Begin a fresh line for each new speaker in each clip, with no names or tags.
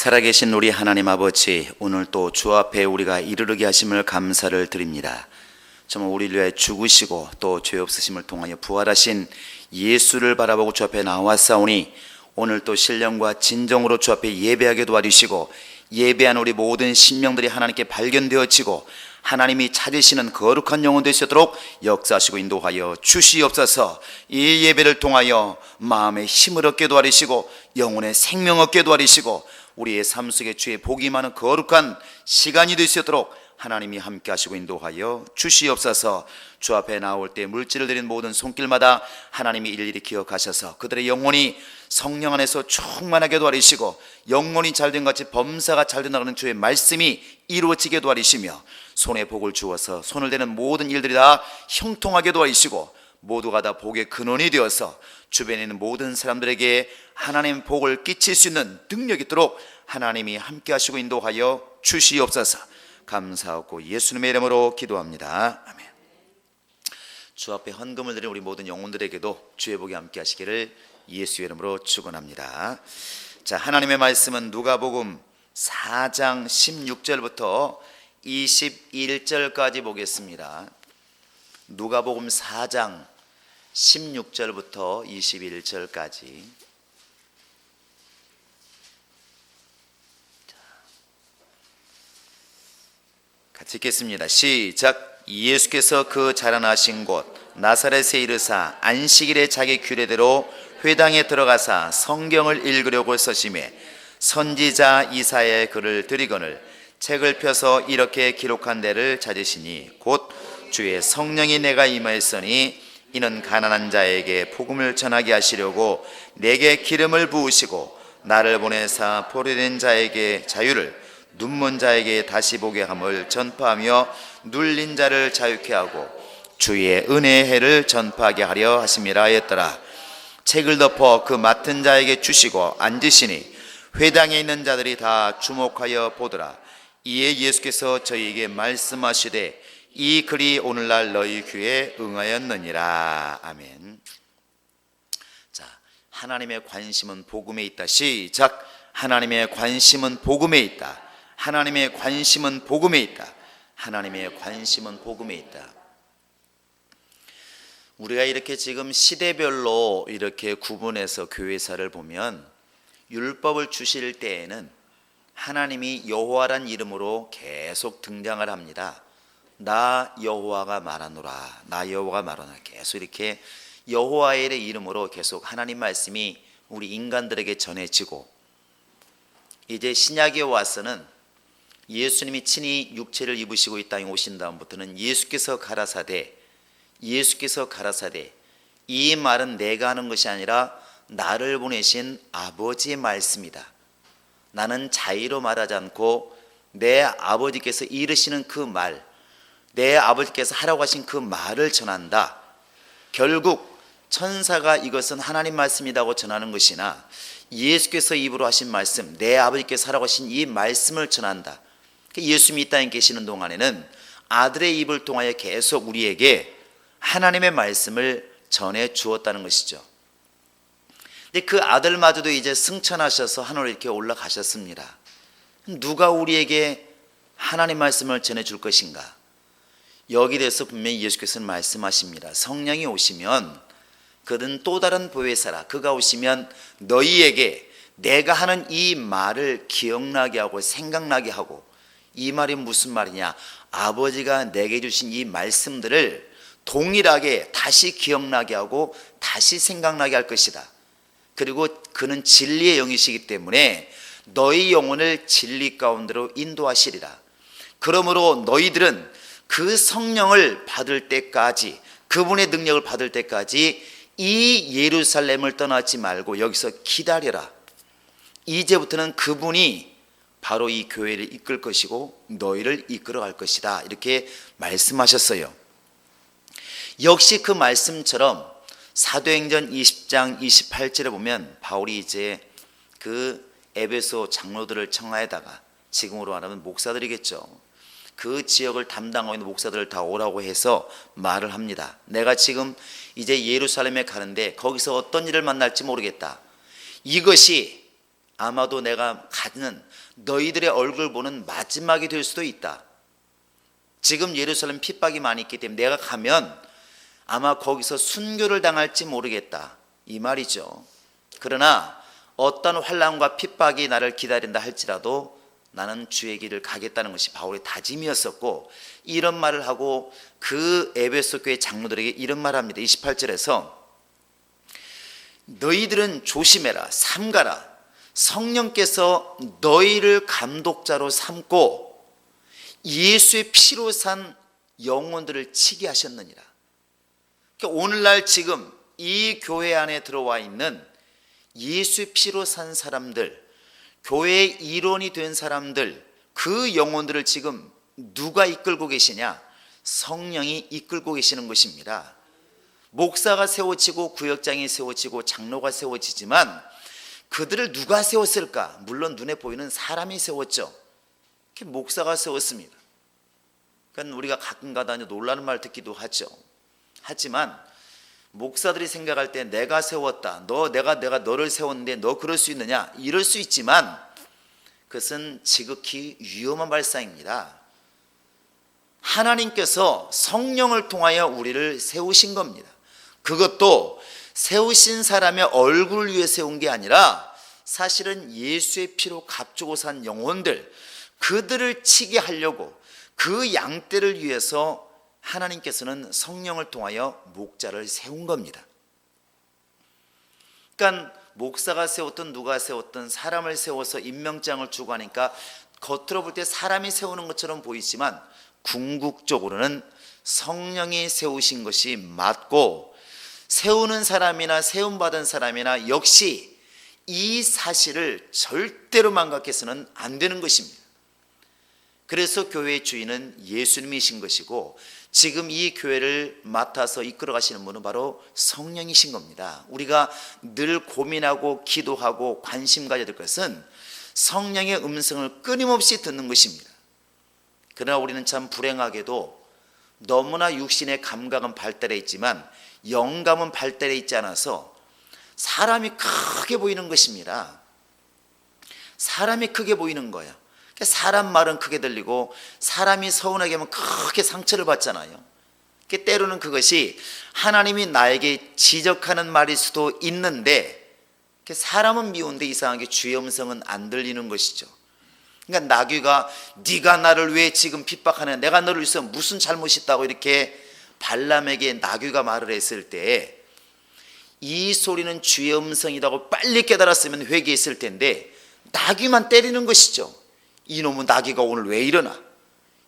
살아계신 우리 하나님 아버지, 오늘 또 주 앞에 우리가 이르르게 하심을 감사를 드립니다. 정말 우리를 위해 죽으시고 또 죄 없으심을 통하여 부활하신 예수를 바라보고 주 앞에 나왔사오니 오늘 또 신령과 진정으로 주 앞에 예배하게 도와주시고 예배한 우리 모든 심령들이 하나님께 발견되어지고 하나님이 찾으시는 거룩한 영혼 되시도록 역사하시고 인도하여 주시옵소서. 이 예배를 통하여 마음에 힘을 얻게 도와주시고 영혼의 생명 얻게 도와주시고 우리의 삶 속에 주의 복이 많은 거룩한 시간이 되시도록 하나님이 함께 하시고 인도하여 주시옵소서. 주 앞에 나올 때 물질을 드린 모든 손길마다 하나님이 일일이 기억하셔서 그들의 영혼이 성령 안에서 충만하게 도와주시고 영혼이 잘된 같이 범사가 잘 된다는 주의 말씀이 이루어지게 도와주시며 손에 복을 주어서 손을 대는 모든 일들이 다 형통하게 도와주시고 모두가 다 복의 근원이 되어서 주변에 있는 모든 사람들에게 하나님 복을 끼칠 수 있는 능력이 있도록 하나님이 함께 하시고 인도하여 주시옵소서. 감사하고 예수님의 이름으로 기도합니다. 아멘. 주 앞에 헌금을 드린 우리 모든 영혼들에게도 주의 복이 함께 하시기를 예수의 이름으로 축원합니다. 자, 하나님의 말씀은 누가복음 4장 16절부터 21절까지 보겠습니다. 누가복음 4장 16절부터 21절까지. 같이 읽겠습니다. 시작. 예수께서 그 자라나신 곳 나사렛에 이르사 안식일에 자기 규례대로 회당에 들어가사 성경을 읽으려고 서심해 선지자 이사야의 글을 들이거늘 책을 펴서 이렇게 기록한 데를 찾으시니 곧 주의 성령이 내가 임하였으니 이는 가난한 자에게 복음을 전하게 하시려고 내게 기름을 부으시고 나를 보내사 포로된 자에게 자유를 눈먼 자에게 다시 보게 함을 전파하며 눌린 자를 자유케 하고 주의 은혜의 해를 전파하게 하려 하심이라 했더라. 책을 덮어 그 맡은 자에게 주시고 앉으시니 회당에 있는 자들이 다 주목하여 보더라. 이에 예수께서 저희에게 말씀하시되 이 글이 오늘날 너희 귀에 응하였느니라. 아멘. 자, 하나님의 관심은 복음에 있다. 시작. 하나님의 관심은 복음에 있다. 하나님의 관심은 복음에 있다. 하나님의 관심은 복음에 있다. 우리가 이렇게 지금 시대별로 이렇게 구분해서 교회사를 보면 율법을 주실 때에는 하나님이 여호와란 이름으로 계속 등장을 합니다. 나 여호와가 말하노라, 나 여호와가 말하노라. 계속 이렇게 여호와의 이름으로 계속 하나님 말씀이 우리 인간들에게 전해지고, 이제 신약에 와서는 예수님이 친히 육체를 입으시고 이 땅에 오신 다음부터는 예수께서 가라사대 이 말은 내가 하는 것이 아니라 나를 보내신 아버지의 말씀이다. 나는 자의로 말하지 않고 내 아버지께서 이르시는 그 말, 내 아버지께서 하라고 하신 그 말을 전한다. 결국 천사가 이것은 하나님 말씀이라고 전하는 것이나 예수께서 입으로 하신 말씀, 내 아버지께서 하라고 하신 이 말씀을 전한다. 예수님이 이 땅에 계시는 동안에는 아들의 입을 통하여 계속 우리에게 하나님의 말씀을 전해 주었다는 것이죠. 근데 그 아들마저도 이제 승천하셔서 하늘로 이렇게 올라가셨습니다. 누가 우리에게 하나님 말씀을 전해 줄 것인가? 여기 대해서 분명히 예수께서는 말씀하십니다. 성령이 오시면 그는 또 다른 보혜사라. 그가 오시면 너희에게 내가 하는 이 말을 기억나게 하고 생각나게 하고, 이 말이 무슨 말이냐? 아버지가 내게 주신 이 말씀들을 동일하게 다시 기억나게 하고 다시 생각나게 할 것이다. 그리고 그는 진리의 영이시기 때문에 너희 영혼을 진리 가운데로 인도하시리라. 그러므로 너희들은 그 성령을 받을 때까지, 그분의 능력을 받을 때까지 이 예루살렘을 떠나지 말고 여기서 기다려라. 이제부터는 그분이 바로 이 교회를 이끌 것이고 너희를 이끌어갈 것이다. 이렇게 말씀하셨어요. 역시 그 말씀처럼 사도행전 20장 28절에 보면 바울이 이제 그 에베소 장로들을 청하에다가, 지금으로 말하면 목사들이겠죠, 그 지역을 담당하고 있는 목사들을 다 오라고 해서 말을 합니다. 내가 지금 이제 예루살렘에 가는데 거기서 어떤 일을 만날지 모르겠다. 이것이 아마도 내가 가는 너희들의 얼굴 보는 마지막이 될 수도 있다. 지금 예루살렘 핍박이 많이 있기 때문에 내가 가면 아마 거기서 순교를 당할지 모르겠다, 이 말이죠. 그러나 어떤 환난과 핍박이 나를 기다린다 할지라도 나는 주의 길을 가겠다는 것이 바울의 다짐이었었고, 이런 말을 하고 그 에베소 교회 장로들에게 이런 말을 합니다. 28절에서 너희들은 조심해라, 삼가라. 성령께서 너희를 감독자로 삼고 예수의 피로 산 영혼들을 치게 하셨느니라. 그러니까 오늘날 지금 이 교회 안에 들어와 있는 예수의 피로 산 사람들, 교회의 일원이 된 사람들, 그 영혼들을 지금 누가 이끌고 계시냐? 성령이 이끌고 계시는 것입니다. 목사가 세워지고 구역장이 세워지고 장로가 세워지지만 그들을 누가 세웠을까? 물론 눈에 보이는 사람이 세웠죠. 목사가 세웠습니다. 그러니까 우리가 가끔가다 놀라는 말 듣기도 하죠. 하지만 목사들이 생각할 때 내가 세웠다, 내가 너를 세웠는데 너 그럴 수 있느냐? 이럴 수 있지만 그것은 지극히 위험한 발상입니다. 하나님께서 성령을 통하여 우리를 세우신 겁니다. 그것도 세우신 사람의 얼굴을 위해 세운 게 아니라 사실은 예수의 피로 값주고 산 영혼들, 그들을 치게 하려고 그 양떼를 위해서 하나님께서는 성령을 통하여 목자를 세운 겁니다. 그러니까 목사가 세웠든 누가 세웠든 사람을 세워서 임명장을 주고 하니까 겉으로 볼 때 사람이 세우는 것처럼 보이지만 궁극적으로는 성령이 세우신 것이 맞고, 세우는 사람이나 세움받은 사람이나 역시 이 사실을 절대로 망각해서는 안 되는 것입니다. 그래서 교회의 주인은 예수님이신 것이고 지금 이 교회를 맡아서 이끌어 가시는 분은 바로 성령이신 겁니다. 우리가 늘 고민하고 기도하고 관심 가져야 될 것은 성령의 음성을 끊임없이 듣는 것입니다. 그러나 우리는 참 불행하게도 너무나 육신의 감각은 발달해 있지만 영감은 발달해 있지 않아서 사람이 크게 보이는 것입니다. 사람이 크게 보이는 거예요. 사람 말은 크게 들리고 사람이 서운하게 하면 크게 상처를 받잖아요. 때로는 그것이 하나님이 나에게 지적하는 말일 수도 있는데 사람은 미운데 이상하게 주의 음성은 안 들리는 것이죠. 그러니까 나귀가 네가 나를 왜 지금 핍박하냐, 내가 너를 위해서 무슨 잘못이 있다고 이렇게 발람에게 나귀가 말을 했을 때 이 소리는 주의 음성이라고 빨리 깨달았으면 회개했을 텐데 나귀만 때리는 것이죠. 이놈은 나귀가 오늘 왜 이러나,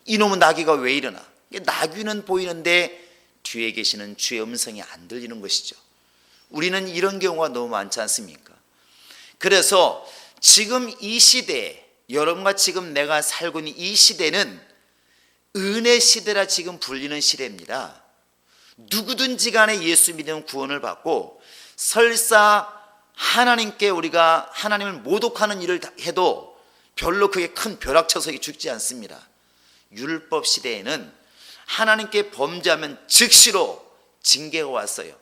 이놈은 나귀가 왜 이러나. 나귀는 보이는데 뒤에 계시는 주의 음성이 안 들리는 것이죠. 우리는 이런 경우가 너무 많지 않습니까? 그래서 지금 이 시대에, 여러분과 지금 내가 살고 있는 이 시대는 은혜 시대라 지금 불리는 시대입니다. 누구든지 간에 예수 믿으면 구원을 받고, 설사 하나님께 우리가 하나님을 모독하는 일을 해도 별로 그게 큰 벼락쳐서 죽지 않습니다. 율법 시대에는 하나님께 범죄하면 즉시로 징계가 왔어요.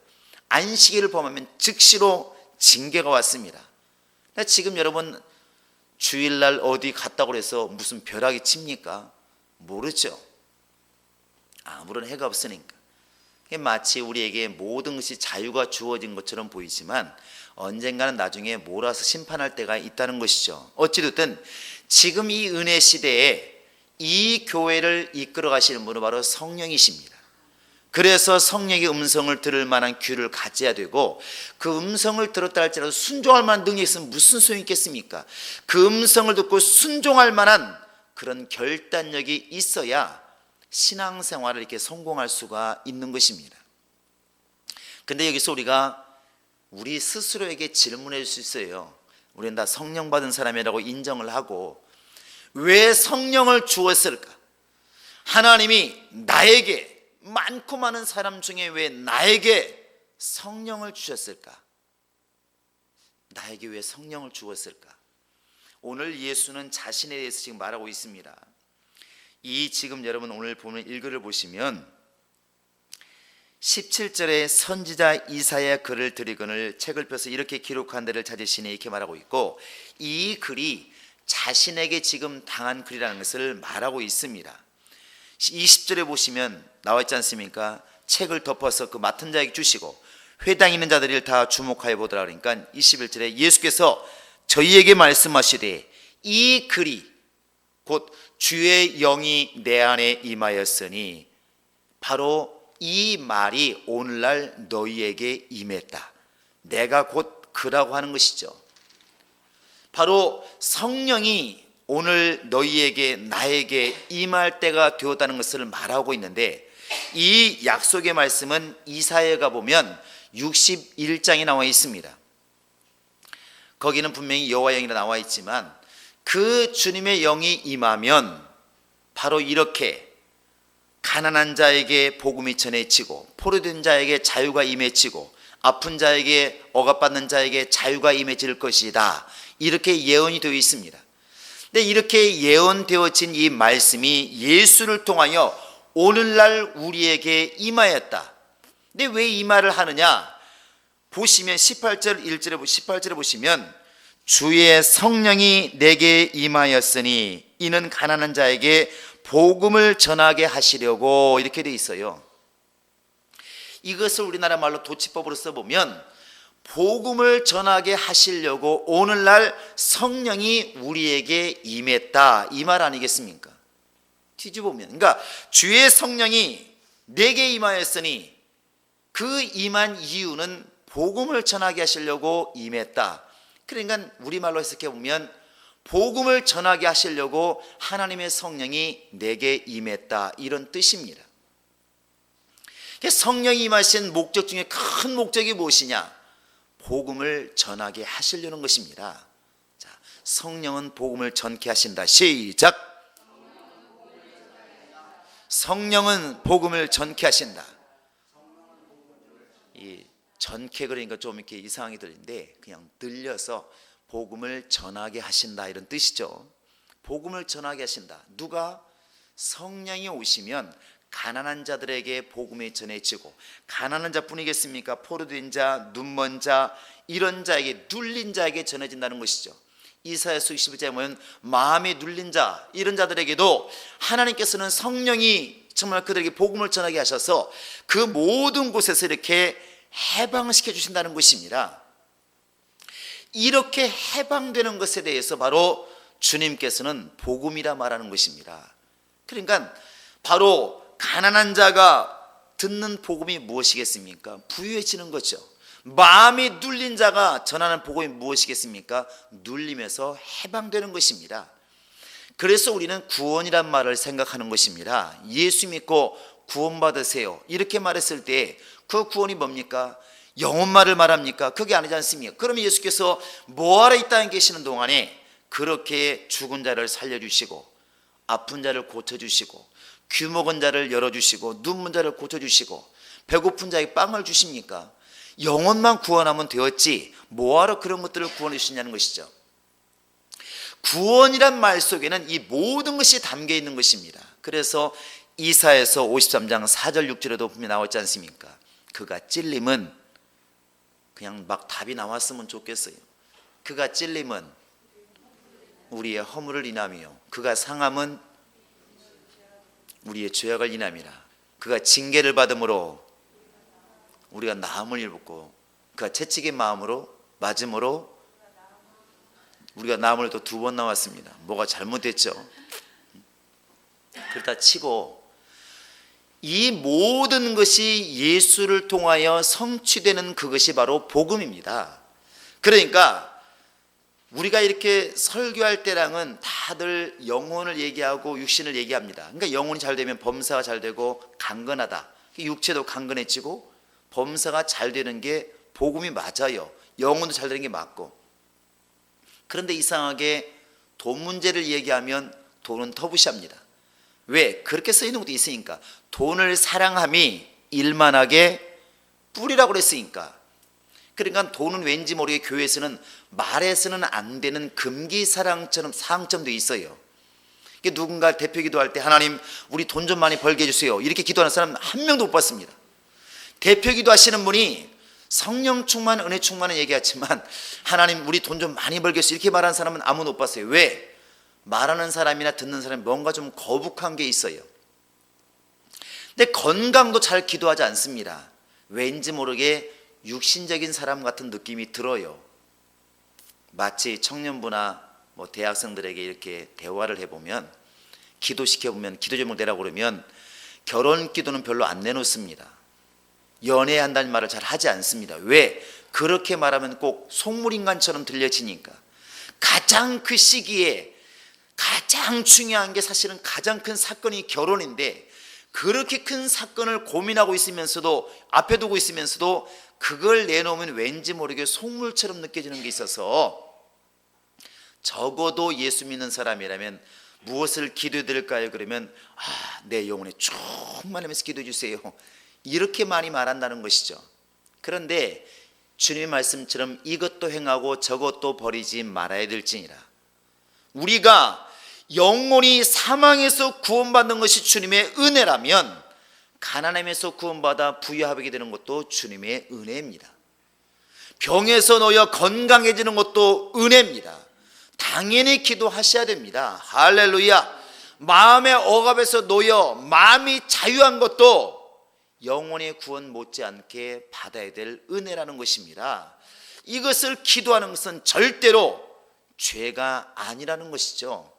안식일을 범하면 즉시로 징계가 왔습니다. 지금 여러분 주일날 어디 갔다고 해서 무슨 벼락이 칩니까? 모르죠. 아무런 해가 없으니까. 마치 우리에게 모든 것이 자유가 주어진 것처럼 보이지만 언젠가는 나중에 몰아서 심판할 때가 있다는 것이죠. 어찌됐든 지금 이 은혜 시대에 이 교회를 이끌어 가시는 분은 바로 성령이십니다. 그래서 성령의 음성을 들을 만한 귀를 가져야 되고, 그 음성을 들었다 할지라도 순종할 만한 능력이 있으면 무슨 소용이 있겠습니까? 그 음성을 듣고 순종할 만한 그런 결단력이 있어야 신앙생활을 이렇게 성공할 수가 있는 것입니다. 근데 여기서 우리가 우리 스스로에게 질문해 줄 수 있어요. 우리는 다 성령 받은 사람이라고 인정을 하고 왜 성령을 주었을까? 하나님이 나에게, 많고 많은 사람 중에 왜 나에게 성령을 주셨을까? 나에게 왜 성령을 주었을까? 오늘 예수는 자신에 대해서 지금 말하고 있습니다. 이 지금 여러분 오늘 보는 일글을 보시면 17절에 선지자 이사야 글을 드리거늘 책을 펴서 이렇게 기록한 데를 찾으시니 이렇게 말하고 있고, 이 글이 자신에게 지금 당한 글이라는 것을 말하고 있습니다. 20절에 보시면 나와 있지 않습니까? 책을 덮어서 그 맡은 자에게 주시고 회당에 있는 자들을 다 주목하여 보더라. 그러니까 21절에 예수께서 저희에게 말씀하시되 이 글이 곧 주의 영이 내 안에 임하였으니, 바로 이 말이 오늘날 너희에게 임했다. 내가 곧 그라고 하는 것이죠. 바로 성령이 오늘 너희에게 나에게 임할 때가 되었다는 것을 말하고 있는데, 이 약속의 말씀은 이사야가 보면 61장에 나와 있습니다. 거기는 분명히 여호와의 영이라 나와 있지만 그 주님의 영이 임하면 바로 이렇게 가난한 자에게 복음이 전해지고 포로된 자에게 자유가 임해지고 아픈 자에게 억압받는 자에게 자유가 임해질 것이다, 이렇게 예언이 되어 있습니다. 근데 이렇게 예언되어진 이 말씀이 예수를 통하여 오늘날 우리에게 임하였다. 근데 왜 이 말을 하느냐? 보시면 18절에 보시면 주의 성령이 내게 임하였으니 이는 가난한 자에게 복음을 전하게 하시려고, 이렇게 돼 있어요. 이것을 우리나라 말로 도치법으로 써보면 복음을 전하게 하시려고 오늘날 성령이 우리에게 임했다, 이 말 아니겠습니까? 뒤집어보면, 그러니까 주의 성령이 내게 임하였으니 그 임한 이유는 복음을 전하게 하시려고 임했다. 그러니까 우리말로 해석해 보면 복음을 전하게 하시려고 하나님의 성령이 내게 임했다, 이런 뜻입니다. 성령이 임하신 목적 중에 큰 목적이 무엇이냐? 복음을 전하게 하시려는 것입니다. 자, 성령은 복음을 전케 하신다. 시작. 성령은 복음을 전케 하신다. 이 전케 그러니까 좀 이렇게 이상하게 들리는데 그냥 들려서 복음을 전하게 하신다, 이런 뜻이죠. 복음을 전하게 하신다. 누가? 성령이 오시면 가난한 자들에게 복음이 전해지고, 가난한 자뿐이겠습니까? 포로된 자, 눈먼 자, 이런 자에게, 눌린 자에게 전해진다는 것이죠. 이사야서 61장에 보면 마음이 눌린 자, 이런 자들에게도 하나님께서는 성령이 정말 그들에게 복음을 전하게 하셔서 그 모든 곳에서 이렇게 해방시켜 주신다는 것입니다. 이렇게 해방되는 것에 대해서 바로 주님께서는 복음이라 말하는 것입니다. 그러니까 바로 가난한 자가 듣는 복음이 무엇이겠습니까? 부유해지는 거죠. 마음이 눌린 자가 전하는 복음이 무엇이겠습니까? 눌림에서 해방되는 것입니다. 그래서 우리는 구원이란 말을 생각하는 것입니다. 예수 믿고 구원받으세요, 이렇게 말했을 때 그 구원이 뭡니까? 영혼말을 말합니까? 그게 아니지 않습니까? 그러면 예수께서 뭐하러 이 땅에 계시는 동안에 그렇게 죽은 자를 살려주시고 아픈 자를 고쳐주시고 귀먹은 자를 열어주시고 눈먼 자를 고쳐주시고 배고픈 자에게 빵을 주십니까? 영혼만 구원하면 되었지 뭐하러 그런 것들을 구원해 주시냐는 것이죠. 구원이란 말 속에는 이 모든 것이 담겨 있는 것입니다. 그래서 이사야서 53장 4절 6절에도 분명히 나왔지 않습니까? 그가 찔림은, 그냥 막 답이 나왔으면 좋겠어요. 그가 찔림은 우리의 허물을 인함이요 그가 상함은 우리의 죄악을 인함이라. 그가 징계를 받음으로 우리가 나음을 입었고 그가 채찍의 마음으로 맞음으로 우리가 나음을 또 2번 나왔습니다. 뭐가 잘못됐죠? 그렇다 치고 이 모든 것이 예수를 통하여 성취되는 그것이 바로 복음입니다. 그러니까 우리가 이렇게 설교할 때랑은 다들 영혼을 얘기하고 육신을 얘기합니다. 그러니까 영혼이 잘 되면 범사가 잘 되고 강건하다. 육체도 강건해지고 범사가 잘 되는 게 복음이 맞아요. 영혼도 잘 되는 게 맞고. 그런데 이상하게 돈 문제를 얘기하면 돈은 터부시합니다. 왜? 그렇게 쓰이는 것도 있으니까. 돈을 사랑함이 일만하게 뿌리라고 그랬으니까. 그러니까 돈은 왠지 모르게 교회에서는 말해서는 안 되는 금기사랑처럼 사항점도 있어요. 누군가 대표 기도할 때 하나님 우리 돈 좀 많이 벌게 해주세요, 이렇게 기도하는 사람 한 명도 못 봤습니다. 대표기도 하시는 분이 성령 충만, 은혜 충만은 얘기하지만 하나님 우리 돈 좀 많이 벌겠어 이렇게 말하는 사람은 아무도 못 봤어요. 왜? 말하는 사람이나 듣는 사람이 뭔가 좀 거북한 게 있어요. 근데 건강도 잘 기도하지 않습니다. 왠지 모르게 육신적인 사람 같은 느낌이 들어요. 마치 청년부나 대학생들에게 이렇게 대화를 해보면, 기도시켜보면, 기도 제목 내라고 그러면 결혼 기도는 별로 안 내놓습니다. 연애한다는 말을 잘 하지 않습니다. 왜? 그렇게 말하면 꼭 속물인간처럼 들려지니까. 가장 그 시기에 가장 중요한 게 사실은 가장 큰 사건이 결혼인데, 그렇게 큰 사건을 고민하고 있으면서도, 앞에 두고 있으면서도 그걸 내놓으면 왠지 모르게 속물처럼 느껴지는 게 있어서, 적어도 예수 믿는 사람이라면 무엇을 기도해 드릴까요? 그러면 내 영혼에 충만하면서 기도해 주세요, 이렇게 많이 말한다는 것이죠. 그런데 주님의 말씀처럼 이것도 행하고 저것도 버리지 말아야 될지니라. 우리가 영혼이 사망에서 구원받는 것이 주님의 은혜라면, 가난함에서 구원받아 부유하게 되는 것도 주님의 은혜입니다. 병에서 놓여 건강해지는 것도 은혜입니다. 당연히 기도하셔야 됩니다. 할렐루야. 마음의 억압에서 놓여 마음이 자유한 것도 영혼의 구원 못지않게 받아야 될 은혜라는 것입니다. 이것을 기도하는 것은 절대로 죄가 아니라는 것이죠.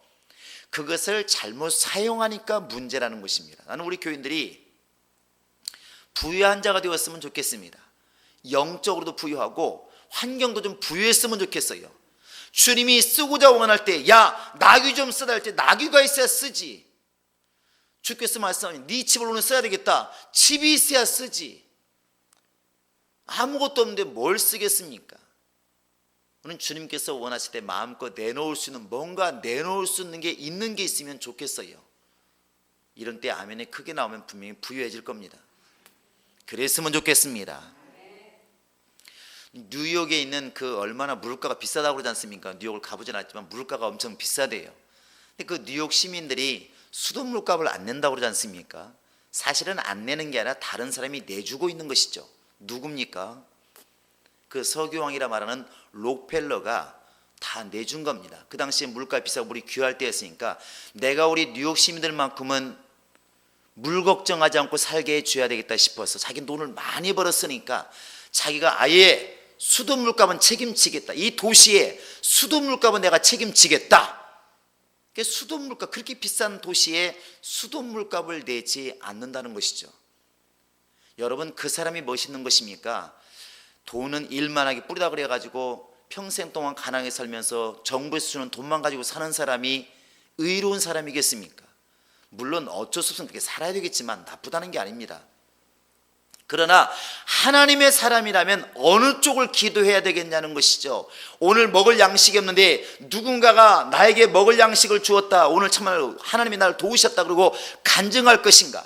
그것을 잘못 사용하니까 문제라는 것입니다. 나는 우리 교인들이 부유한 자가 되었으면 좋겠습니다. 영적으로도 부유하고 환경도 좀 부유했으면 좋겠어요. 주님이 쓰고자 원할 때, 야 나귀 좀 쓰다 할 때 나귀가 있어야 쓰지. 주께서 말씀하신 네 집을 오늘 써야 되겠다, 집이 있어야 쓰지. 아무것도 없는데 뭘 쓰겠습니까? 오늘 주님께서 원하실 때 마음껏 내놓을 수 있는, 뭔가 내놓을 수 있는 게 있으면 좋겠어요. 이런 때 아멘이 크게 나오면 분명히 부유해질 겁니다. 그랬으면 좋겠습니다. 뉴욕에 있는 그 얼마나 물가가 비싸다고 그러지 않습니까? 뉴욕을 가보진 않았지만 물가가 엄청 비싸대요. 근데 그 뉴욕 시민들이 수돗물값을 안 낸다고 그러지 않습니까? 사실은 안 내는 게 아니라 다른 사람이 내주고 있는 것이죠. 누굽니까? 그 석유왕이라 말하는 록펠러가 다 내준 겁니다. 그 당시에 물가 비싸고 물이 귀할 때였으니까 내가 우리 뉴욕 시민들만큼은 물 걱정하지 않고 살게 해줘야 되겠다 싶어서 자기 돈을 많이 벌었으니까 자기가 아예 수돗물값은 책임지겠다, 이 도시에 수돗물값은 내가 책임지겠다. 수돗물값, 그렇게 비싼 도시에 수돗물값을 내지 않는다는 것이죠. 여러분, 그 사람이 멋있는 것입니까? 돈은 일만하게 뿌리다 그래가지고 평생 동안 가난하게 살면서 정부에서 주는 돈만 가지고 사는 사람이 의로운 사람이겠습니까? 물론 어쩔 수 없으면 그렇게 살아야 되겠지만 나쁘다는 게 아닙니다. 그러나 하나님의 사람이라면 어느 쪽을 기도해야 되겠냐는 것이죠. 오늘 먹을 양식이 없는데 누군가가 나에게 먹을 양식을 주었다, 오늘 정말 하나님이 나를 도우셨다 그러고 간증할 것인가?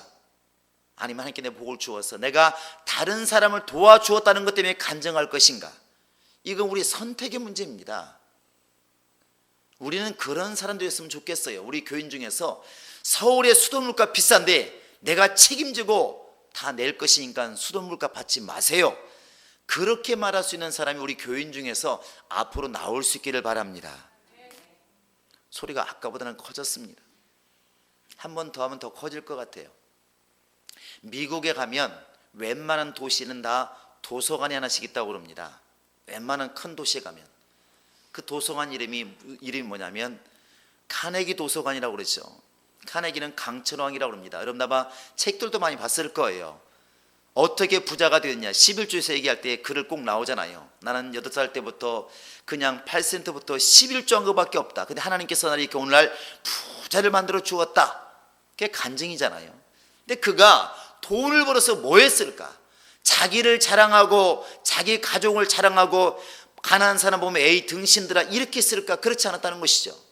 아니면 하나님께 내 복을 주어서 내가 다른 사람을 도와주었다는 것 때문에 간증할 것인가? 이건 우리 선택의 문제입니다. 우리는 그런 사람들이었으면 좋겠어요. 우리 교인 중에서 서울의 수돗물값 비싼데 내가 책임지고 다 낼 것이니까 수돗물값 받지 마세요, 그렇게 말할 수 있는 사람이 우리 교인 중에서 앞으로 나올 수 있기를 바랍니다. 소리가 아까보다는 커졌습니다. 한 번 더 하면 더 커질 것 같아요. 미국에 가면 웬만한 도시는 다 도서관이 하나씩 있다고 그럽니다. 웬만한 큰 도시에 가면 그 도서관 이름이 뭐냐면 카네기 도서관이라고 그러죠. 카네기는 강천왕이라고 합니다. 여러분 아마 책들도 많이 봤을 거예요. 어떻게 부자가 되었냐, 11조에서 얘기할 때 글을 꼭 나오잖아요. 나는 8살 때부터 그냥 8센트부터 11조 한 것밖에 없다, 근데 하나님께서 나를 이렇게 오늘날 부자를 만들어 주었다, 그게 간증이잖아요. 근데 그가 돈을 벌어서 뭐 했을까? 자기를 자랑하고 자기 가족을 자랑하고 가난한 사람 보면 에이 등신들아 이렇게 했을까? 그렇지 않았다는 것이죠.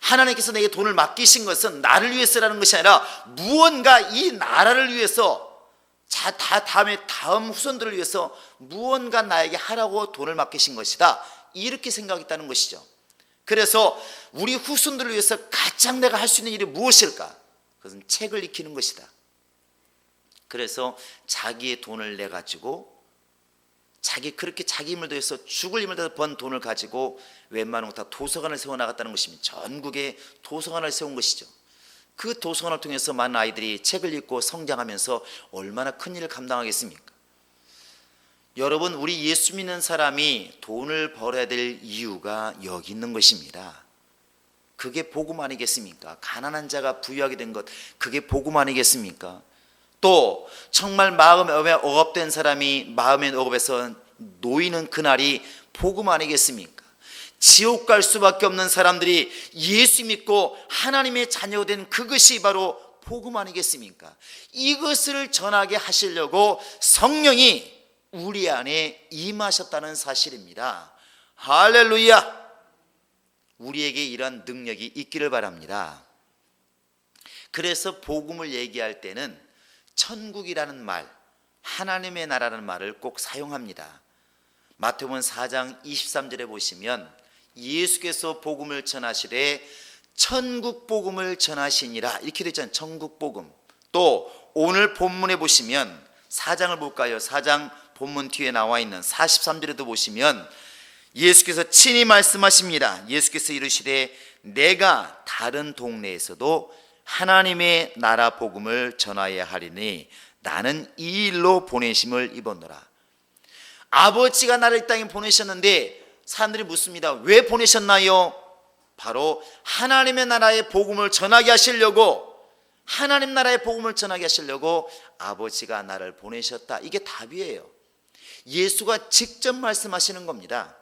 하나님께서 내게 돈을 맡기신 것은 나를 위해서라는 것이 아니라 무언가 이 나라를 위해서, 다음 후손들을 위해서 무언가 나에게 하라고 돈을 맡기신 것이다, 이렇게 생각했다는 것이죠. 그래서 우리 후손들을 위해서 가장 내가 할 수 있는 일이 무엇일까? 그것은 책을 익히는 것이다. 그래서 자기의 돈을 내 가지고 그렇게 자기 힘을 다해서 죽을 힘을 다해서 번 돈을 가지고 웬만한 거 다 도서관을 세워 나갔다는 것입니다. 전국에 도서관을 세운 것이죠. 그 도서관을 통해서 많은 아이들이 책을 읽고 성장하면서 얼마나 큰 일을 감당하겠습니까? 여러분, 우리 예수 믿는 사람이 돈을 벌어야 될 이유가 여기 있는 것입니다. 그게 복음 아니겠습니까? 가난한 자가 부유하게 된 것, 그게 복음 아니겠습니까? 또 정말 마음에 억압된 사람이 마음의 억압에서 놓이는 그날이 복음 아니겠습니까? 지옥 갈 수밖에 없는 사람들이 예수 믿고 하나님의 자녀가 된 그것이 바로 복음 아니겠습니까? 이것을 전하게 하시려고 성령이 우리 안에 임하셨다는 사실입니다. 할렐루야! 우리에게 이러한 능력이 있기를 바랍니다. 그래서 복음을 얘기할 때는 천국이라는 말, 하나님의 나라라는 말을 꼭 사용합니다. 마태복음 4장 23절에 보시면 예수께서 복음을 전하시되 천국 복음을 전하시니라 이렇게 되어 있잖아요. 천국 복음. 또 오늘 본문에 보시면 4장을 볼까요? 4장 본문 뒤에 나와 있는 43절에도 보시면 예수께서 친히 말씀하십니다. 예수께서 이르시되 내가 다른 동네에서도 하나님의 나라 복음을 전하여야 하리니 나는 이 일로 보내심을 입었노라. 아버지가 나를 이 땅에 보내셨는데 사람들이 묻습니다. 왜 보내셨나요? 바로 하나님의 나라의 복음을 전하게 하시려고, 하나님 나라의 복음을 전하게 하시려고 아버지가 나를 보내셨다. 이게 답이에요. 예수가 직접 말씀하시는 겁니다.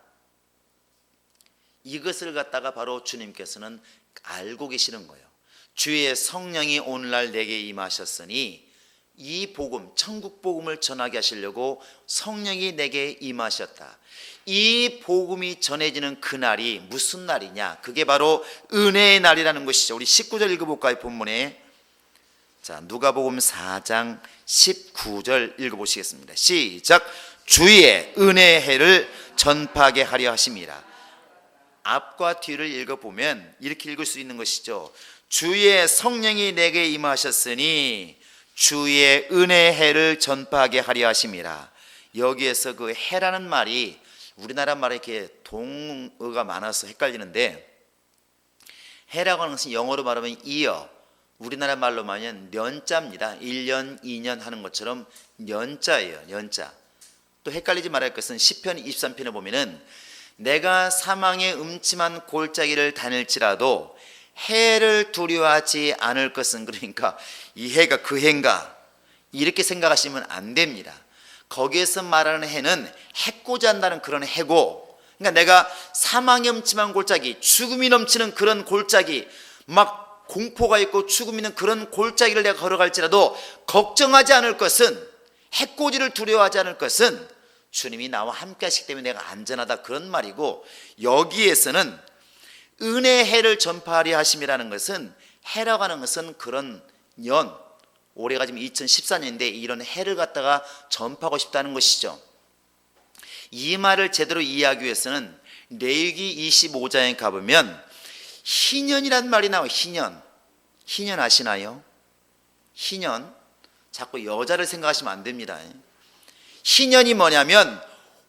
이것을 갖다가 바로 주님께서는 알고 계시는 거예요. 주의 성령이 오늘날 내게 임하셨으니 이 복음, 천국 복음을 전하게 하시려고 성령이 내게 임하셨다. 이 복음이 전해지는 그날이 무슨 날이냐? 그게 바로 은혜의 날이라는 것이죠. 우리 19절 읽어볼까요? 본문에. 자, 누가복음 4장 19절 읽어보시겠습니다. 시작. 주의 은혜의 해를 전파하게 하려 하심이라. 앞과 뒤를 읽어보면 이렇게 읽을 수 있는 것이죠. 주의 성령이 내게 임하셨으니 주의 은혜의 해를 전파하게 하려 하심이라. 여기에서 그 해라는 말이 우리나라 말에 이렇게 동어가 많아서 헷갈리는데, 해라고 하는 것은 영어로 말하면 year, 우리나라 말로 말하면 년자입니다. 1년, 2년 하는 것처럼 년자예요. 년자. 또 헷갈리지 말아야 할 것은 시편 23편에 보면은 내가 사망의 음침한 골짜기를 다닐지라도 해를 두려워하지 않을 것은, 그러니까 이 해가 그 해인가 이렇게 생각하시면 안 됩니다. 거기에서 말하는 해는 해코지 한다는 그런 해고, 그러니까 내가 사망의 음침한 골짜기, 죽음이 넘치는 그런 골짜기, 막 공포가 있고 죽음이 있는 그런 골짜기를 내가 걸어갈지라도 걱정하지 않을 것은, 해코지를 두려워하지 않을 것은 주님이 나와 함께 하시기 때문에 내가 안전하다, 그런 말이고, 여기에서는 은혜의 해를 전파하려 하심이라는 것은, 해라고 하는 것은 그런 년, 올해가 지금 2014년인데 이런 해를 갖다가 전파하고 싶다는 것이죠. 이 말을 제대로 이해하기 위해서는 레위기 25장에 가보면 희년이란 말이 나와요. 희년. 희년 아시나요? 희년. 자꾸 여자를 생각하시면 안 됩니다. 희년이 뭐냐면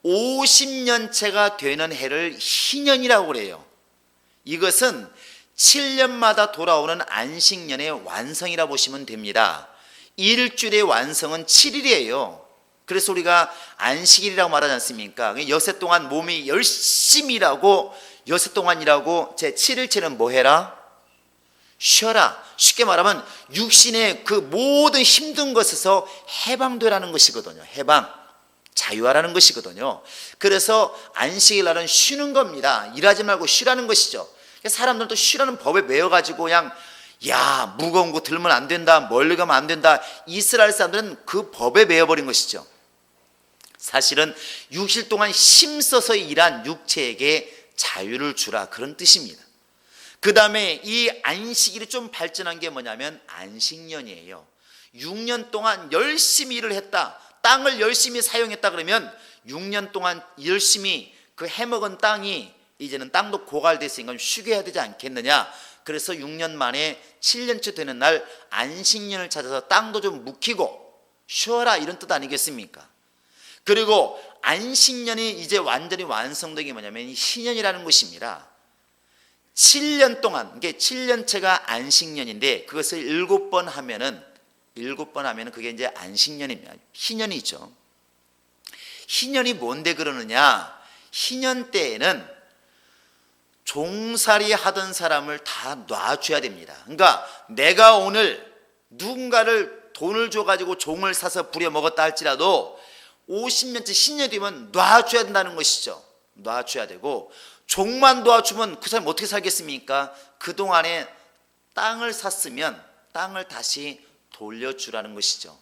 50년째가 되는 해를 희년이라고 그래요. 이것은 7년마다 돌아오는 안식년의 완성이라 보시면 됩니다. 일주일의 완성은 7일이에요. 그래서 우리가 안식일이라고 말하지 않습니까? 여섯 동안 몸이 열심히 일하고, 여섯 동안 일하고 제 7일째는 뭐 해라? 쉬어라. 쉽게 말하면 육신의 그 모든 힘든 것에서 해방되라는 것이거든요. 해방, 자유하라는 것이거든요. 그래서 안식일 날은 쉬는 겁니다. 일하지 말고 쉬라는 것이죠. 사람들도 쉬라는 법에 매여가지고 그냥 야, 무거운 거 들면 안 된다, 멀리 가면 안 된다, 이스라엘 사람들은 그 법에 매여버린 것이죠. 사실은 6일 동안 힘써서 일한 육체에게 자유를 주라, 그런 뜻입니다. 그 다음에 이 안식일이 좀 발전한 게 뭐냐면 안식년이에요. 6년 동안 열심히 일을 했다, 땅을 열심히 사용했다 그러면 6년 동안 열심히 그 해먹은 땅이 이제는 땅도 고갈됐으니까 쉬게 해야 되지 않겠느냐. 그래서 6년 만에 7년째 되는 날 안식년을 찾아서 땅도 좀 묵히고 쉬어라 이런 뜻 아니겠습니까? 그리고 안식년이 이제 완전히 완성된 게 뭐냐면 희년이라는 것입니다. 7년 동안, 이게 7년째가 안식년인데 그것을 7번 하면은 그게 이제 안식년입니다. 희년이죠. 희년이 뭔데 그러느냐? 희년 때에는 종살이 하던 사람을 다 놔줘야 됩니다. 그러니까 내가 오늘 누군가를 돈을 줘가지고 종을 사서 부려먹었다 할지라도 50년째 신년이 되면 놔줘야 된다는 것이죠. 놔줘야 되고, 종만 놔주면 그 사람 어떻게 살겠습니까? 그동안에 땅을 샀으면 땅을 다시 돌려주라는 것이죠.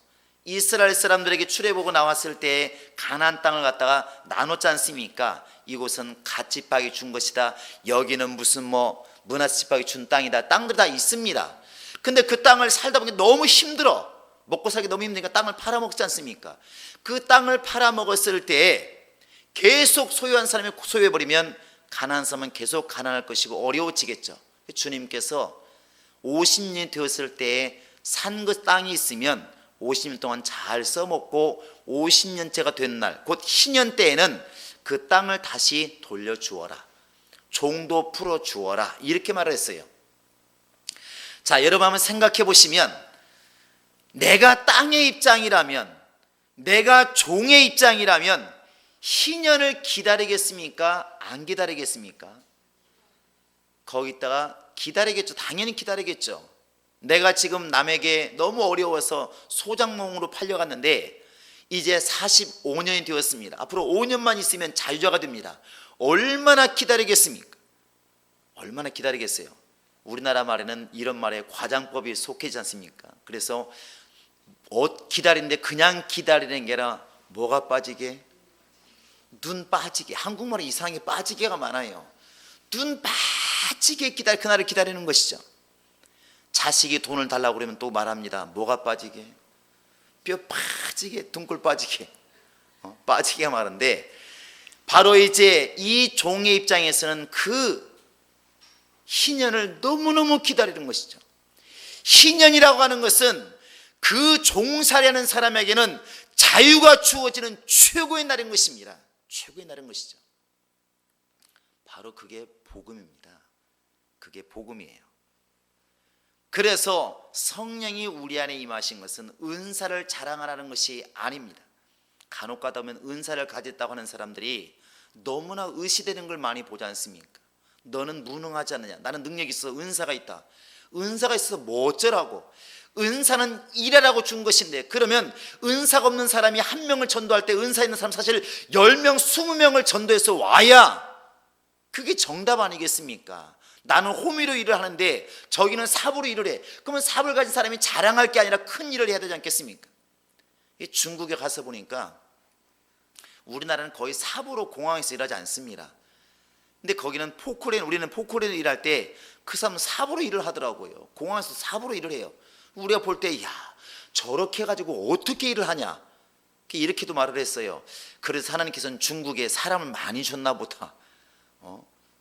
이스라엘 사람들에게 출애굽하고 나왔을 때 가나안 땅을 갖다가 나눴지 않습니까? 이곳은 갓 지파에게 준 것이다, 여기는 무슨 므낫세 지파에게 준 땅이다. 땅들이 다 있습니다. 근데 그 땅을 살다 보니 너무 힘들어, 먹고 살기 너무 힘드니까 땅을 팔아먹지 않습니까? 그 땅을 팔아먹었을 때 계속 소유한 사람이 소유해버리면 가난한 사람은 계속 가난할 것이고 어려워지겠죠. 주님께서 50년이 되었을 때에 산 그 땅이 있으면 50년 동안 잘 써먹고 50년째가 된 날, 곧 희년 때에는 그 땅을 다시 돌려주어라, 종도 풀어주어라, 이렇게 말을 했어요. 자, 여러분 한번 생각해 보시면, 내가 땅의 입장이라면, 내가 종의 입장이라면 희년을 기다리겠습니까? 안 기다리겠습니까? 거기다가 기다리겠죠. 당연히 기다리겠죠. 내가 지금 남에게 너무 어려워서 소장농으로 팔려갔는데 이제 45년이 되었습니다. 앞으로 5년만 있으면 자유자가 됩니다. 얼마나 기다리겠습니까? 얼마나 기다리겠어요? 우리나라 말에는 이런 말에 과장법이 속해지 않습니까? 그래서 기다리는데 그냥 기다리는 게 아니라 뭐가 빠지게? 눈 빠지게. 한국말에 이상하게 빠지게가 많아요. 눈 빠지게 그날을 기다리는 것이죠. 자식이 돈을 달라고 그러면 또 말합니다. 뭐가 빠지게? 뼈 빠지게, 등골 빠지게, 빠지게 말하는데, 바로 이제 이 종의 입장에서는 그 희년을 너무너무 기다리는 것이죠. 희년이라고 하는 것은 그 종살이하는 사람에게는 자유가 주어지는 최고의 날인 것입니다. 최고의 날인 것이죠. 바로 그게 복음입니다. 그게 복음이에요. 그래서 성령이 우리 안에 임하신 것은 은사를 자랑하라는 것이 아닙니다. 간혹 가다 보면 은사를 가졌다고 하는 사람들이 너무나 의시되는 걸 많이 보지 않습니까? 너는 무능하지 않느냐, 나는 능력이 있어, 은사가 있다. 은사가 있어서 뭐 어쩌라고? 은사는 일하라고 준 것인데, 그러면 은사가 없는 사람이 한 명을 전도할 때 은사 있는 사람 사실 10명, 20명을 전도해서 와야 그게 정답 아니겠습니까? 나는 호미로 일을 하는데 저기는 삽으로 일을 해. 그러면 삽을 가진 사람이 자랑할 게 아니라 큰 일을 해야 되지 않겠습니까? 중국에 가서 보니까 우리나라는 거의 삽으로 공항에서 일하지 않습니다. 근데 거기는 우리는 포크레인 일할 때 그 사람은 삽으로 일을 하더라고요. 공항에서 삽으로 일을 해요. 우리가 볼 때, 야, 저렇게 해가지고 어떻게 일을 하냐, 이렇게도 말을 했어요. 그래서 하나님께서는 중국에 사람을 많이 줬나 보다.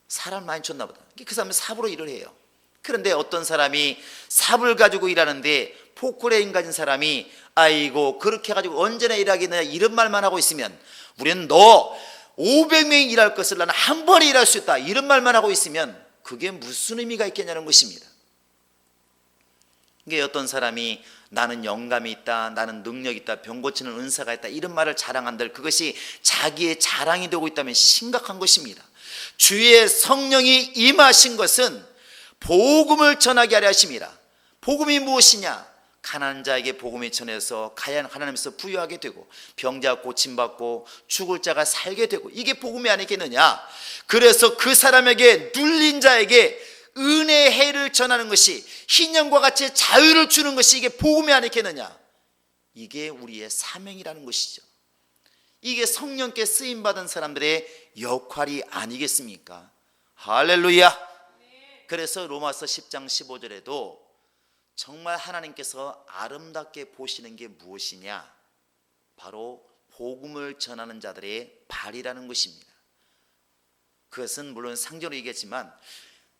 사람을 많이 줬나 보다. 그 사람은 삽으로 일을 해요. 그런데 어떤 사람이 삽을 가지고 일하는데 포크레인 가진 사람이 아이고 그렇게 해가지고 언제나 일하겠느냐 이런 말만 하고 있으면, 우리는 너 500명이 일할 것을 나는 한 번에 일할 수 있다 이런 말만 하고 있으면 그게 무슨 의미가 있겠냐는 것입니다. 이게 어떤 사람이 나는 영감이 있다, 나는 능력이 있다, 병 고치는 은사가 있다 이런 말을 자랑한들, 그것이 자기의 자랑이 되고 있다면 심각한 것입니다. 주의 성령이 임하신 것은 복음을 전하게 하려 하심이라. 복음이 무엇이냐? 가난한 자에게 복음이 전해서 하나님께서 부유하게 되고, 병자가 고침받고 죽을 자가 살게 되고, 이게 복음이 아니겠느냐? 그래서 그 사람에게, 눌린 자에게 은혜의 해를 전하는 것이, 희년과 같이 자유를 주는 것이 이게 복음이 아니겠느냐? 이게 우리의 사명이라는 것이죠. 이게 성령께 쓰임받은 사람들의 역할이 아니겠습니까? 할렐루야. 그래서 로마서 10장 15절에도 정말 하나님께서 아름답게 보시는 게 무엇이냐? 바로 복음을 전하는 자들의 발이라는 것입니다. 그것은 물론 상징으로 얘기했지만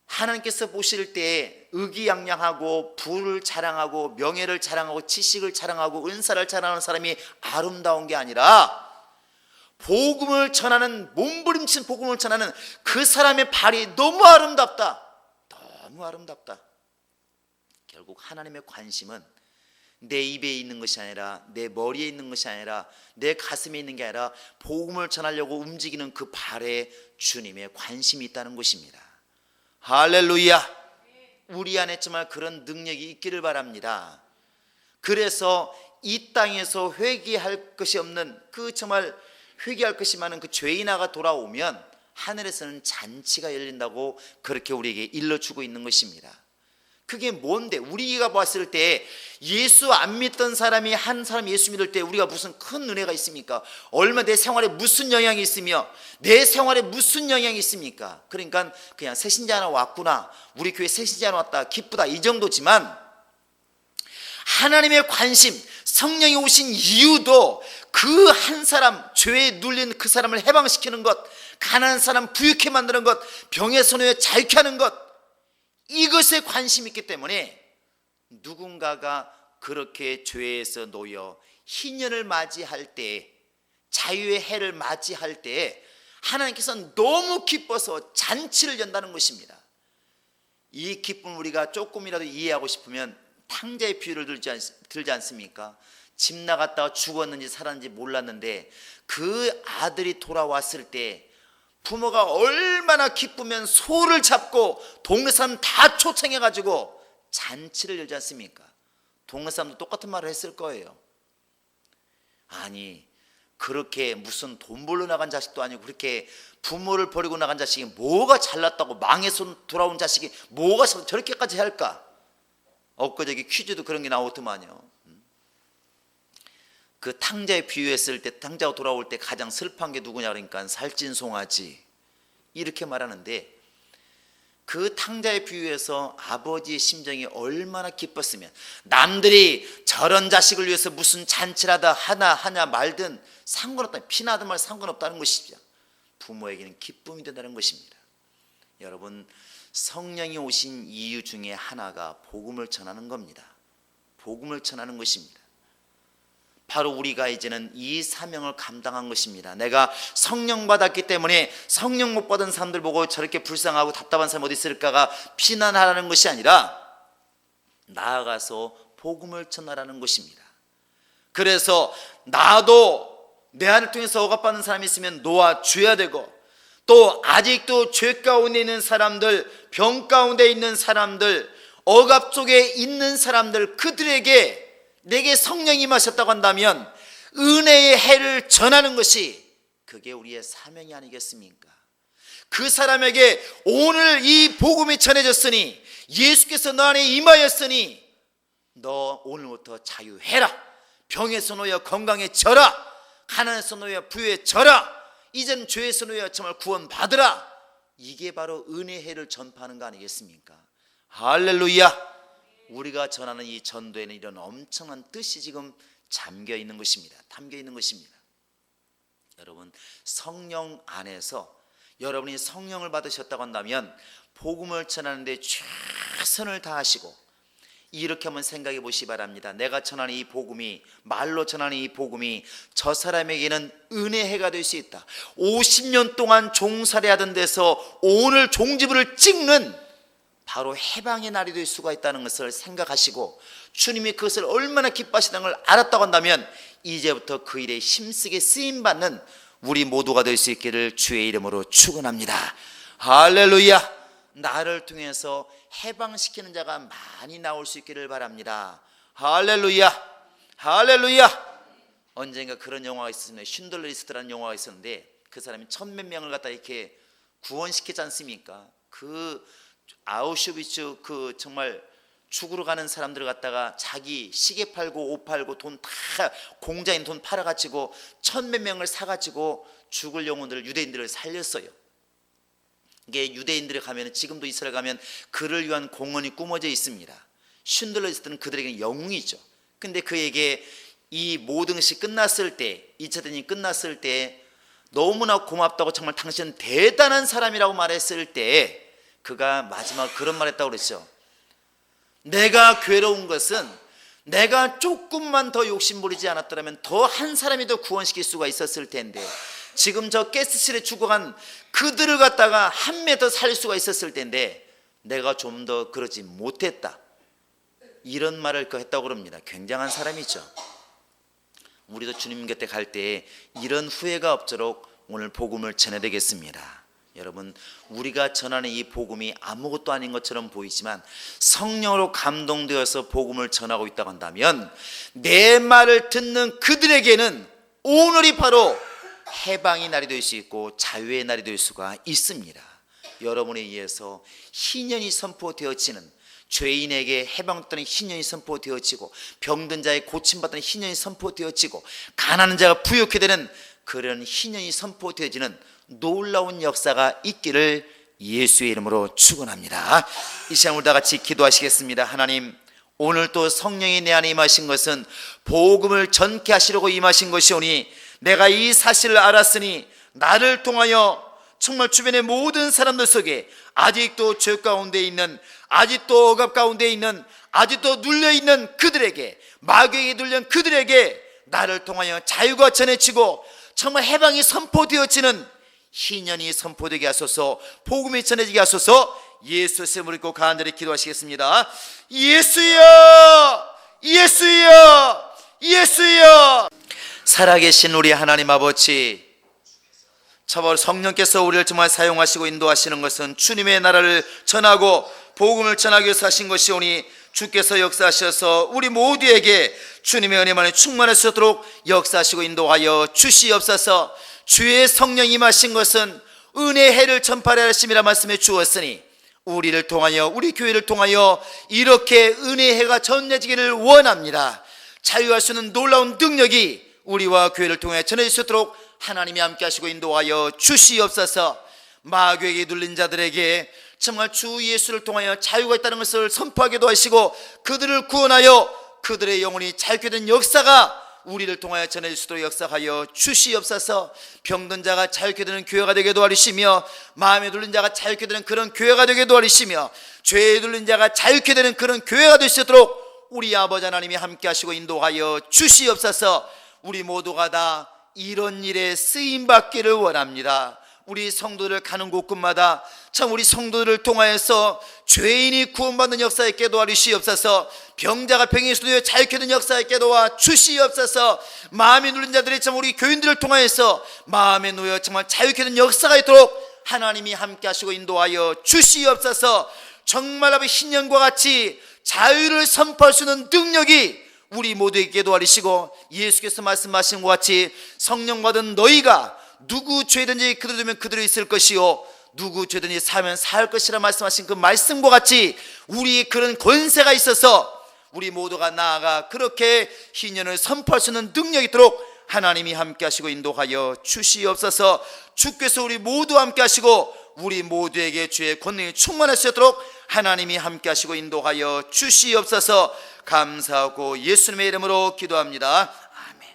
하나님께서 보실 때 의기양양하고 부를 자랑하고 명예를 자랑하고 지식을 자랑하고 은사를 자랑하는 사람이 아름다운 게 아니라 복음을 전하는, 몸부림친 복음을 전하는 그 사람의 발이 너무 아름답다, 너무 아름답다. 결국 하나님의 관심은 내 입에 있는 것이 아니라, 내 머리에 있는 것이 아니라, 내 가슴에 있는 게 아니라 복음을 전하려고 움직이는 그 발에 주님의 관심이 있다는 것입니다. 할렐루야. 우리 안에 정말 그런 능력이 있기를 바랍니다. 그래서 이 땅에서 회개할 것이 없는, 그 정말 회개할 것이 많은 그 죄인아가 돌아오면 하늘에서는 잔치가 열린다고 그렇게 우리에게 일러주고 있는 것입니다. 그게 뭔데? 우리가 봤을 때 예수 안 믿던 사람이 한 사람 예수 믿을 때 우리가 무슨 큰 은혜가 있습니까? 얼마 내 생활에 무슨 영향이 있으며 내 생활에 무슨 영향이 있습니까? 그러니까 그냥 새신자 하나 왔구나, 우리 교회 새신자 하나 왔다, 기쁘다, 이 정도지만 하나님의 관심, 성령이 오신 이유도 그 한 사람, 죄에 눌린 그 사람을 해방시키는 것, 가난한 사람 부유케 만드는 것, 병에서 놓여 자유케 하는 것, 이것에 관심이 있기 때문에 누군가가 그렇게 죄에서 놓여 희년을 맞이할 때, 자유의 해를 맞이할 때 하나님께서는 너무 기뻐서 잔치를 연다는 것입니다. 이 기쁨을 우리가 조금이라도 이해하고 싶으면 탕자의 비유를 들지 않습니까? 집 나갔다가 죽었는지 살았는지 몰랐는데 그 아들이 돌아왔을 때 부모가 얼마나 기쁘면 소를 잡고 동네 사람 다 초청해가지고 잔치를 열지 않습니까? 동네 사람도 똑같은 말을 했을 거예요. 아니, 그렇게 무슨 돈 벌러 나간 자식도 아니고 그렇게 부모를 버리고 나간 자식이 뭐가 잘났다고, 망해서 돌아온 자식이 뭐가 저렇게까지 할까? 엊그저께 퀴즈도 그런 게 나오더만요. 그 탕자에 비유했을 때, 탕자가 돌아올 때 가장 슬픈 게 누구냐 그러니까 살찐 송아지, 이렇게 말하는데, 그 탕자에 비유해서 아버지의 심정이 얼마나 기뻤으면, 남들이 저런 자식을 위해서 무슨 잔치를 하냐 말든 상관없다, 피나든 말 상관없다는 것이죠. 부모에게는 기쁨이 된다는 것입니다. 여러분, 성령이 오신 이유 중에 하나가 복음을 전하는 겁니다. 복음을 전하는 것입니다. 바로 우리가 이제는 이 사명을 감당한 것입니다. 내가 성령 받았기 때문에 성령 못 받은 사람들 보고 저렇게 불쌍하고 답답한 사람 어디 있을까가 비난하라는 것이 아니라 나아가서 복음을 전하라는 것입니다. 그래서 나도 내 안을 통해서 억압받는 사람이 있으면 놓아줘야 되고, 또 아직도 죄 가운데 있는 사람들, 병 가운데 있는 사람들, 억압 속에 있는 사람들, 그들에게 내게 성령이 임하셨다고 한다면 은혜의 해를 전하는 것이, 그게 우리의 사명이 아니겠습니까? 그 사람에게 오늘 이 복음이 전해졌으니, 예수께서 너 안에 임하였으니 너 오늘부터 자유해라, 병에서 놓여 건강해져라, 가난에서 놓여 부유해져라, 이젠 죄에서 놓여 정말 구원받으라. 이게 바로 은혜의 해를 전파하는 거 아니겠습니까? 할렐루야. 우리가 전하는 이 전도에는 이런 엄청난 뜻이 지금 담겨 있는 것입니다. 여러분, 성령 안에서 여러분이 성령을 받으셨다고 한다면 복음을 전하는데 최선을 다하시고, 이렇게 한번 생각해 보시기 바랍니다. 내가 전하는 이 복음이, 말로 전하는 이 복음이 저 사람에게는 은혜해가 될 수 있다. 50년 동안 종살이 하던 데서 오늘 종지부를 찍는 바로 해방의 날이 될 수가 있다는 것을 생각하시고, 주님이 그것을 얼마나 기뻐하시는 걸 알았다고 한다면 이제부터 그 일에 힘쓰게 쓰임받는 우리 모두가 될 수 있기를 주의 이름으로 축원합니다. 할렐루야. 나를 통해서 해방시키는 자가 많이 나올 수 있기를 바랍니다. 할렐루야. 할렐루야. 언젠가 그런 영화가 있었는데, 쉰들리스트라는 영화가 있었는데, 그 사람이 천몇 명을 갖다 이렇게 구원시키지 않습니까? 그 아우슈비츠, 그 정말 죽으러 가는 사람들을 갖다가 자기 시계 팔고 옷 팔고 돈 다, 공자인 돈 팔아가지고 천몇 명을 사가지고 죽을 영혼들을, 유대인들을 살렸어요. 이게 유대인들이 가면, 지금도 이스라엘 가면 그를 위한 공원이 꾸며져 있습니다. 쉰들리스트는 그들에게 영웅이죠. 근데 그에게 이 모든 것이 끝났을 때, 2차 대전이 끝났을 때 너무나 고맙다고, 정말 당신은 대단한 사람이라고 말했을 때 그가 마지막 그런 말 했다고 그랬죠. 내가 괴로운 것은 내가 조금만 더 욕심부리지 않았더라면 더 한 사람이 더 구원시킬 수가 있었을 텐데, 지금 저 가스실에 죽어간 그들을 갖다가 한 명 더 살릴 수가 있었을 텐데 내가 좀 더 그러지 못했다, 이런 말을 했다고 그럽니다. 굉장한 사람이죠. 우리도 주님 곁에 갈 때 이런 후회가 없도록 오늘 복음을 전해야 되겠습니다. 여러분, 우리가 전하는 이 복음이 아무것도 아닌 것처럼 보이지만 성령으로 감동되어서 복음을 전하고 있다고 한다면 내 말을 듣는 그들에게는 오늘이 바로 해방의 날이 될 수 있고 자유의 날이 될 수가 있습니다. 여러분에 의해서 희년이 선포되어지는, 죄인에게 해방받는 희년이 선포되어지고, 병든 자의 고침받는 희년이 선포되어지고, 가난한 자가 부유케 되는 그런 희년이 선포되어지는 놀라운 역사가 있기를 예수의 이름으로 축원합니다. 이 시간 우리 다 같이 기도하시겠습니다. 하나님, 오늘 또 성령이 내 안에 임하신 것은 복음을 전케 하시려고 임하신 것이오니 내가 이 사실을 알았으니 나를 통하여 정말 주변의 모든 사람들 속에 아직도 죄 가운데 있는, 아직도 억압 가운데 있는, 아직도 눌려있는 그들에게, 마귀에게 눌린 그들에게 나를 통하여 자유가 전해지고 정말 해방이 선포되어지는 희년이 선포되게 하소서, 복음이 전해지게 하소서. 예수의 이름으로 믿고 간절히 기도하시겠습니다. 예수여, 예수여, 예수여. 살아계신 우리 하나님 아버지, 참으로 성령께서 우리를 정말 사용하시고 인도하시는 것은 주님의 나라를 전하고 복음을 전하기 위해서 하신 것이오니 주께서 역사하셔서 우리 모두에게 주님의 은혜만에 충만하시도록 역사하시고 인도하여 주시옵소서. 주의 성령 임하신 것은 은혜의 해를 전파하려 하심이라 말씀해 주었으니 우리를 통하여, 우리 교회를 통하여 이렇게 은혜의 해가 전해지기를 원합니다. 자유할 수 있는 놀라운 능력이 우리와 교회를 통해 전해질 수 있도록 하나님이 함께 하시고 인도하여 주시옵소서. 마귀에게 눌린 자들에게 정말 주 예수를 통하여 자유가 있다는 것을 선포하기도 하시고 그들을 구원하여 그들의 영혼이 자유케 된 역사가 우리를 통하여 전해질 수도 역사하여 주시옵소서. 병든 자가 자유케 되는 교회가 되게 도와주시며, 마음에 눌린 자가 자유케 되는 그런 교회가 되게 도와주시며, 죄에 눌린 자가 자유케 되는 그런 교회가 될 수 있도록 우리 아버지 하나님이 함께 하시고 인도하여 주시옵소서. 우리 모두가 다 이런 일에 쓰임받기를 원합니다. 우리 성도들 가는 곳곳마다 참 우리 성도들을 통하여서 죄인이 구원받는 역사에 있게 도와주시옵소서. 병자가 병이 수도에 자유케 된 역사에 있게 도와주시옵소서. 마음에 눌린 자들이 참 우리 교인들을 통하여서 마음에 놓여 정말 자유케 된 역사가 있도록 하나님이 함께 하시고 인도하여 주시옵소서. 정말 아버지 신년과 같이 자유를 선포할 수 있는 능력이 우리 모두에게 도와주시고, 예수께서 말씀하신 것 같이 성령 받은 너희가 누구 죄든지 그대로 두면 그대로 있을 것이요 누구 죄든지 살면 살 것이라 말씀하신 그 말씀과 같이 우리 그런 권세가 있어서 우리 모두가 나아가 그렇게 희년을 선포할 수 있는 능력이 있도록 하나님이 함께 하시고 인도하여 주시옵소서. 주께서 우리 모두 함께 하시고 우리 모두에게 주의 권능이 충만할 수 있도록 하나님이 함께 하시고 인도하여 주시옵소서. 감사하고 예수님의 이름으로 기도합니다. 아멘.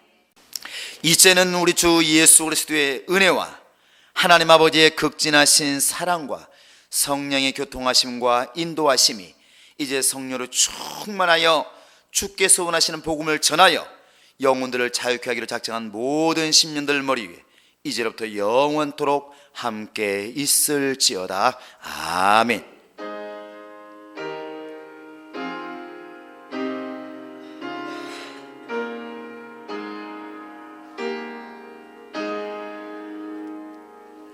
이제는 우리 주 예수 그리스도의 은혜와 하나님 아버지의 극진하신 사랑과 성령의 교통하심과 인도하심이 이제 성령으로 충만하여 주께서 원하시는 복음을 전하여 영혼들을 자유케 하기로 작정한 모든 심령들 머리 위에 이제로부터 영원토록 함께 있을지어다. 아멘.